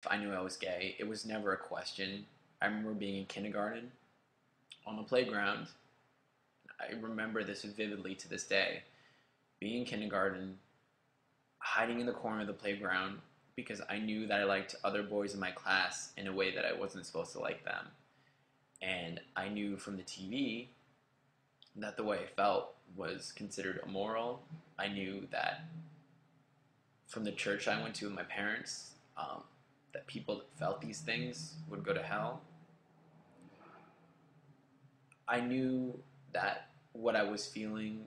I knew I was gay. It was never a question. I remember being in kindergarten on the playground. I remember this vividly to this day. Being in kindergarten, hiding in the corner of the playground because I knew that I liked other boys in my class in a way that I wasn't supposed to like them. And I knew from the TV that the way I felt was considered immoral. I knew that from the church I went to with my parents, that people that felt these things would go to hell. I knew that what I was feeling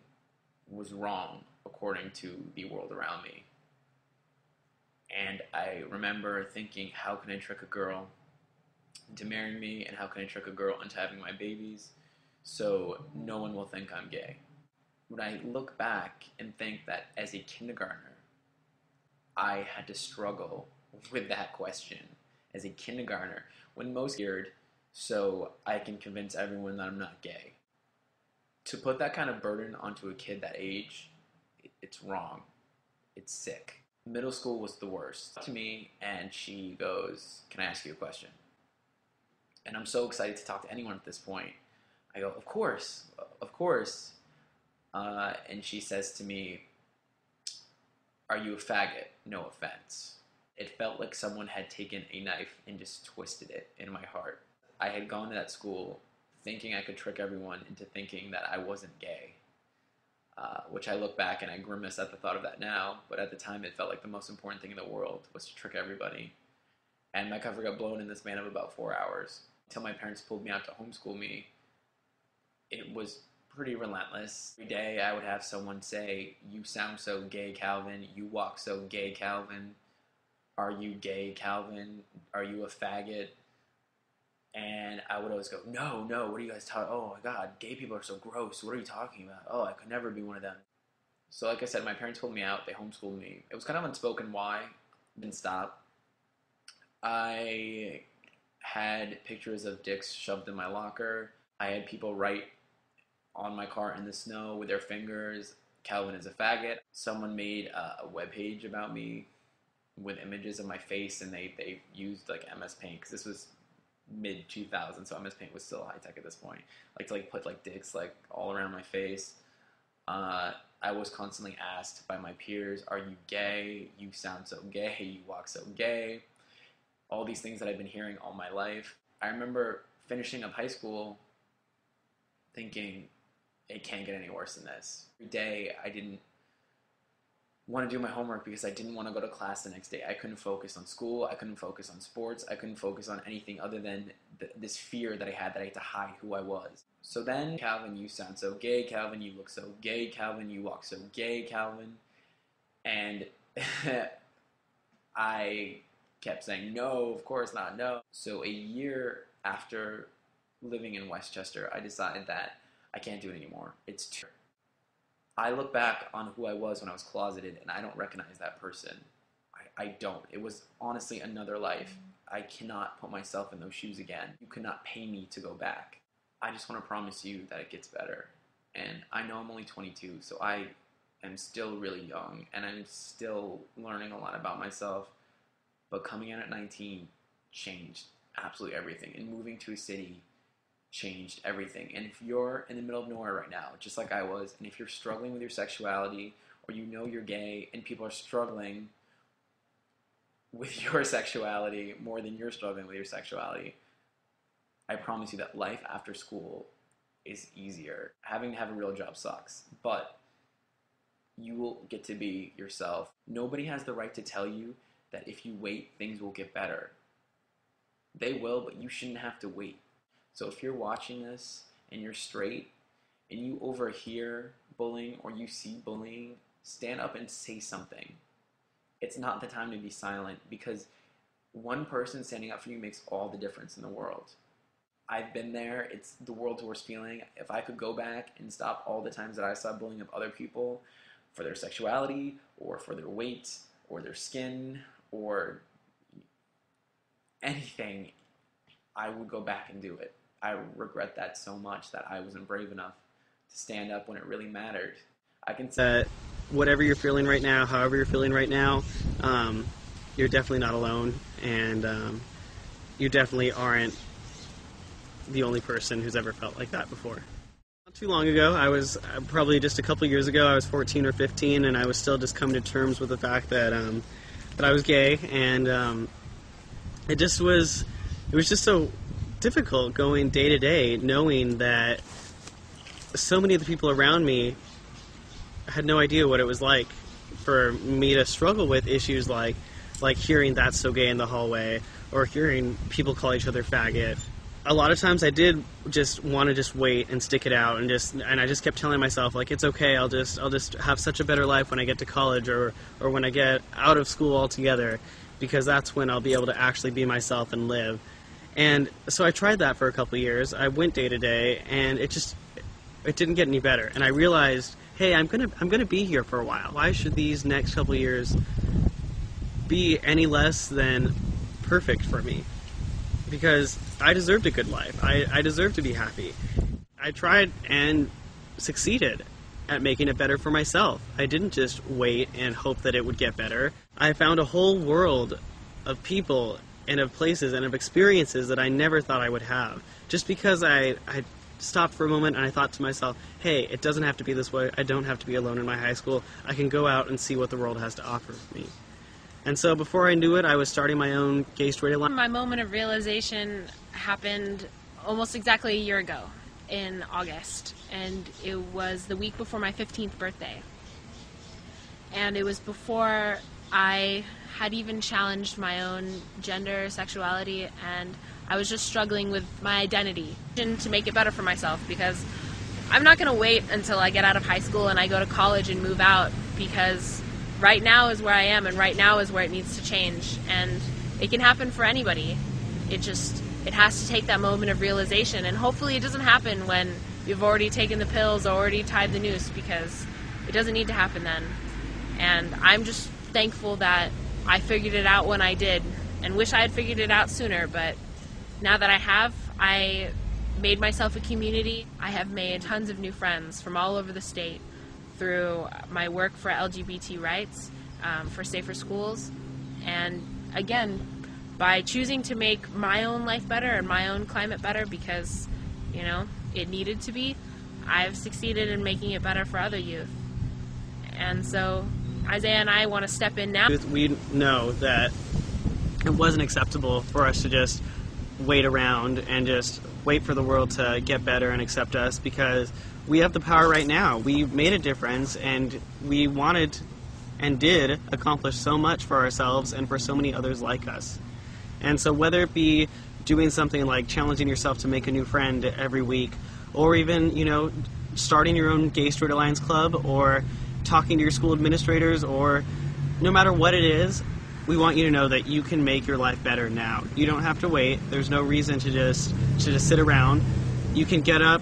was wrong according to the world around me. And I remember thinking, how can I trick a girl into marrying me, and how can I trick a girl into having my babies so no one will think I'm gay? When I look back and think that as a kindergartner, I had to struggle with that question as a kindergartner when most scared so I can convince everyone that I'm not gay. To put that kind of burden onto a kid that age, it's wrong. It's sick. Middle school was the worst to me, and she goes, "Can I ask you a question?" And I'm so excited to talk to anyone at this point. I go, "Of course, of course." And she says to me, "Are you a faggot? No offense." It felt like someone had taken a knife and just twisted it in my heart. I had gone to that school thinking I could trick everyone into thinking that I wasn't gay, which I look back and I grimace at the thought of that now, but at the time it felt like the most important thing in the world was to trick everybody. And my cover got blown in the span of about 4 hours. Until my parents pulled me out to homeschool me, it was pretty relentless. Every day I would have someone say, "You sound so gay, Calvin. You walk so gay, Calvin. Are you gay, Calvin? Are you a faggot?" And I would always go, "No, no, what are you guys talking? Oh my God, gay people are so gross. What are you talking about? Oh, I could never be one of them." So like I said, my parents pulled me out. They homeschooled me. It was kind of unspoken why. Didn't stop. I had pictures of dicks shoved in my locker. I had people write on my car in the snow with their fingers, "Calvin is a faggot." Someone made a webpage about me with images of my face, and they used like MS Paint, because this was mid 2000s, so MS Paint was still high tech at this point. Like to put like dicks like all around my face. I was constantly asked by my peers, "Are you gay? You sound so gay. You walk so gay." All these things that I've been hearing all my life. I remember finishing up high school thinking, it can't get any worse than this. Every day I didn't want to do my homework because I didn't want to go to class the next day. I couldn't focus on school. I couldn't focus on sports. I couldn't focus on anything other than this fear that I had to hide who I was. So then, "Calvin, you sound so gay. Calvin, you look so gay. Calvin, you walk so gay. Calvin." And I kept saying, "No, of course not, no." So a year after living in Westchester, I decided that I can't do it anymore. It's too... I look back on who I was when I was closeted, and I don't recognize that person. I don't. It was honestly another life. I cannot put myself in those shoes again. You cannot pay me to go back. I just want to promise you that it gets better. And I know I'm only 22, so I am still really young, and I'm still learning a lot about myself. But coming in at 19 changed absolutely everything. And moving to a city changed everything. And if you're in the middle of nowhere right now, just like I was, and if you're struggling with your sexuality, or you know you're gay, and people are struggling with your sexuality more than you're struggling with your sexuality, I promise you that life after school is easier. Having to have a real job sucks, but you will get to be yourself. Nobody has the right to tell you that if you wait, things will get better. They will, but you shouldn't have to wait. So if you're watching this and you're straight and you overhear bullying or you see bullying, stand up and say something. It's not the time to be silent, because one person standing up for you makes all the difference in the world. I've been there. It's the world's worst feeling. If I could go back and stop all the times that I saw bullying of other people for their sexuality or for their weight or their skin or anything, I would go back and do it. I regret that so much, that I wasn't brave enough to stand up when it really mattered. I can say Whatever you're feeling right now, however you're feeling right now, you're definitely not alone, and you definitely aren't the only person who's ever felt like that before. Not too long ago, I was probably just a couple years ago, I was 14 or 15, and I was still just coming to terms with the fact that I was gay, and it was just so difficult going day to day, knowing that so many of the people around me had no idea what it was like for me to struggle with issues like hearing "that's so gay" in the hallway, or hearing people call each other faggot. A lot of times I did just want to just wait and stick it out, and I just kept telling myself, like, it's okay, I'll just have such a better life when I get to college, or when I get out of school altogether, because that's when I'll be able to actually be myself and live. And so I tried that for a couple years. I went day to day, and it didn't get any better. And I realized, hey, I'm gonna be here for a while. Why should these next couple years be any less than perfect for me? Because I deserved a good life. I deserve to be happy. I tried and succeeded at making it better for myself. I didn't just wait and hope that it would get better. I found a whole world of people and of places and of experiences that I never thought I would have. Just because I stopped for a moment and I thought to myself, hey, it doesn't have to be this way. I don't have to be alone in my high school. I can go out and see what the world has to offer me. And so before I knew it, I was starting my own gay straight alliance. My moment of realization happened almost exactly a year ago in August, and it was the week before my 15th birthday. And it was before I had even challenged my own gender, sexuality, and I was just struggling with my identity to make it better for myself, because I'm not going to wait until I get out of high school and I go to college and move out, because right now is where I am, and right now is where it needs to change. And it can happen for anybody. It has to take that moment of realization, and hopefully it doesn't happen when you've already taken the pills or already tied the noose, because it doesn't need to happen then. And I'm just thankful that I figured it out when I did, and wish I had figured it out sooner, but now that I have, I made myself a community. I have made tons of new friends from all over the state through my work for LGBT rights, for safer schools, and again, by choosing to make my own life better and my own climate better, because, you know, it needed to be, I've succeeded in making it better for other youth. And so Isaiah and I want to step in now. We know that it wasn't acceptable for us to just wait around and just wait for the world to get better and accept us, because we have the power right now. We made a difference, and we wanted and did accomplish so much for ourselves and for so many others like us. And so whether it be doing something like challenging yourself to make a new friend every week, or even, you know, starting your own Gay Straight Alliance club, or talking to your school administrators, or no matter what it is, we want you to know that you can make your life better now. You don't have to wait. There's no reason to just sit around. You can get up,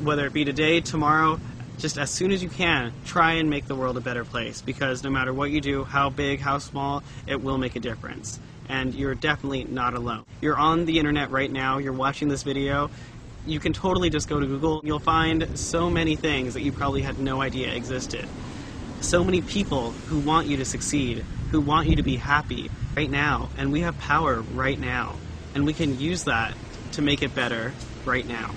whether it be today, tomorrow, just as soon as you can, try and make the world a better place, because no matter what you do, how big, how small, it will make a difference. And you're definitely not alone. You're on the internet right now, you're watching this video, you can totally just go to Google. You'll find so many things that you probably had no idea existed. So many people who want you to succeed, who want you to be happy right now, and we have power right now, and we can use that to make it better right now.